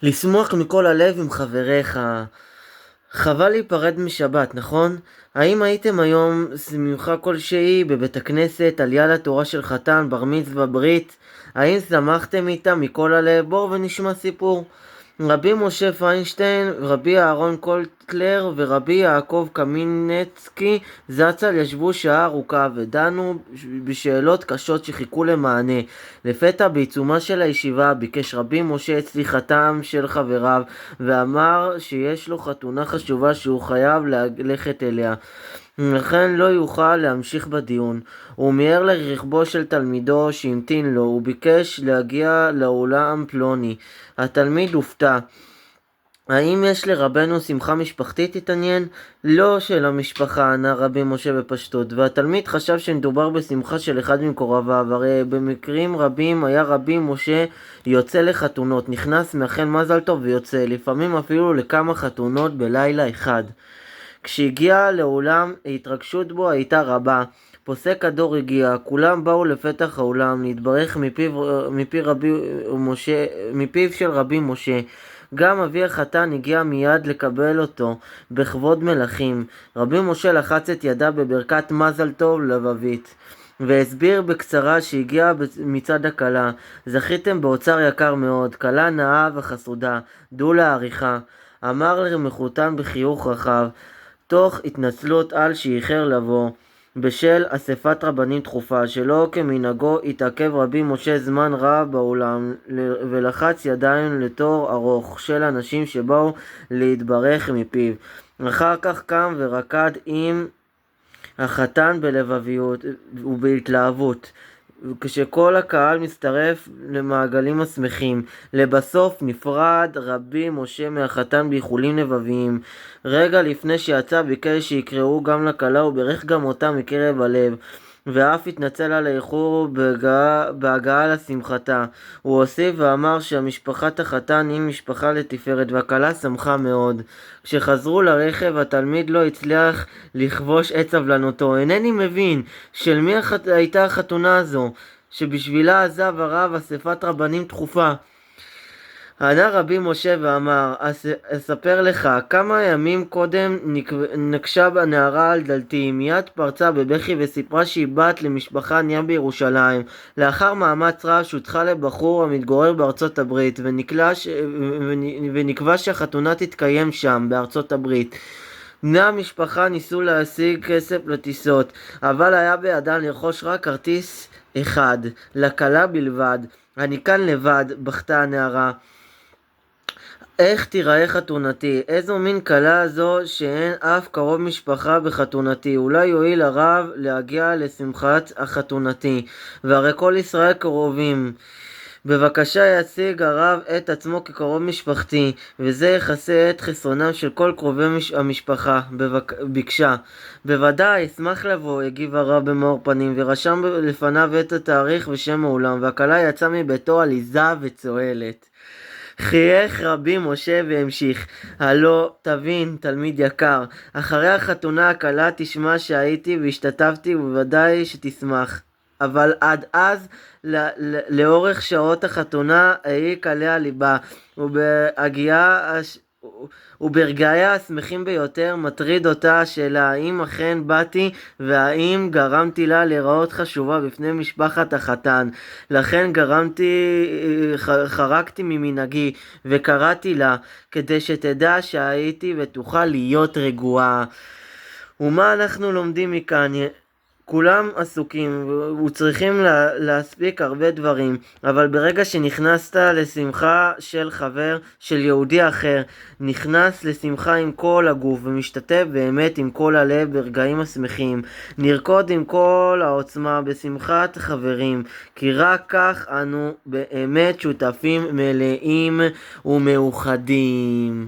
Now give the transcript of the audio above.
לשמוח מכל הלב עם חבריך. חבל להיפרד משבת, נכון? האם הייתם היום שמחה כלשהי בבית הכנסת, עלייה לתורה של חתן, בר מצווה, ברית? האם שמחתם איתם מכל הלב? בואו ונשמע סיפור. רבי משה פיינשטיין, רבי אהרון קולטלר ורבי יעקב קמינצקי זצ"ל ישבו שעה ארוכה ודנו בשאלות קשות שחיכו למענה. לפתע בעיצומה של הישיבה ביקש רבי משה את סליחתם של חבריו ואמר שיש לו חתונה חשובה שהוא חייב ללכת אליה, לכן לא יוכל להמשיך בדיון. הוא מיהר לרכבו של תלמידו שהמתין לו, הוא ביקש להגיע לאולם פלוני. התלמיד הופתע. האם יש לרבנו שמחה משפחתית? התעניין. לא של המשפחה, ענה רבי משה בפשטות, והתלמיד חשב שמדובר בשמחה של אחד ממקורביו, הרי במקרים רבים היה רבי משה יוצא לחתונות, נכנס מאחל מזל טוב ויוצא, לפעמים אפילו לכמה חתונות בלילה אחד. כשהגיע לאולם ההתרגשות בו הייתה רבה. פוסק הדור הגיע, כולם באו לפתח האולם, להתברך מפיו של רבי משה. גם אבי החתן הגיע מיד לקבל אותו בכבוד מלכים. רבי משה לחץ את ידה בברכת מזל טוב לבבית והסביר בקצרה שהגיע מצד הכלה. זכיתם באוצר יקר מאוד, כלה נאה וחסודה, דעו להעריכה, אמר למחותן בחיוך רחב, תוך התנצלות על שאיחר לבוא בשל אספת רבנים דחופה. שלא כמנהגו התעכב רבי משה זמן רב באולם ולחץ ידיים לתור ארוך של אנשים שבאו להתברך מפיו. אחר כך קם ורקד עם החתן בלבביות ובהתלהבות, כשכל הקהל מצטרף למעגלים השמחים. לבסוף נפרד רבי משה מהחתן באיחולים לבביים. רגע לפני שיצא ביקש שיקראו גם לכלה וברך גם אותה מקרב הלב, ואף התנצל על האיחור בהגעה לשמחתה. הוא הוסיף ואמר שהמשפחת החתן היא משפחה לתפארת, והכלה שמחה מאוד. כשחזרו לרכב התלמיד לא הצליח לכבוש את סבלנותו. אינני מבין, של מי הייתה החתונה הזו, שבשבילה עזב הרב אספת רבנים דחופה? ענה רבי משה ואמר, אספר לך, כמה ימים קודם נקשה בנערה על דלתי, מיד פרצה בבכי וסיפרה שהיא בת למשפחה ענייה בירושלים. לאחר מאמץ רב שותחה לבחור המתגורר בארצות הברית, ונקבע שהחתונה תתקיים שם, בארצות הברית. בני המשפחה ניסו להשיג כסף לטיסות, אבל היה בידן לרכוש רק כרטיס אחד, לכלה בלבד. אני כאן לבד, בכתה הנערה. איך תיראה חתונתי? איזו מין כלה זו שאין אף קרוב משפחה בחתונתי? אולי יועיל הרב להגיע לשמחת החתונתי, והרי כל ישראל קרובים. בבקשה יציג הרב את עצמו כקרוב משפחתי, וזה יכסה את חסרונם של כל קרובי המשפחה. ביקשה. בוודאי, אשמח לבוא, הגיב הרב במאור פנים, ורשם לפניו את התאריך ושם האולם, והכלה יצאה מביתו עליזה וצוהלת. חייך רבי משה והמשיך, הלא תבין תלמיד יקר, אחרי החתונה הכלה תשמע שהייתי והשתתפתי ובוודאי שתשמח, אבל עד אז לאורך שעות החתונה העיק עליה ליבה, וברגעיה השמחים ביותר מטריד אותה השאלה האם אכן באתי והאם גרמתי לה להיראות חשובה בפני משפחת החתן. לכן חרקתי ממנהגי וקראתי לה כדי שתדע שהייתי ותוכל להיות רגועה. ומה אנחנו לומדים מכאן? כולם עסוקים וצריכים להספיק הרבה דברים, אבל ברגע שנכנסת לשמחה של חבר, של יהודי אחר, נכנס לשמחה עם כל הגוף ומשתתף באמת עם כל הלב ברגעים השמחים. נרקוד עם כל העוצמה בשמחת חברים, כי רק כך אנו באמת שותפים מלאים ומאוחדים.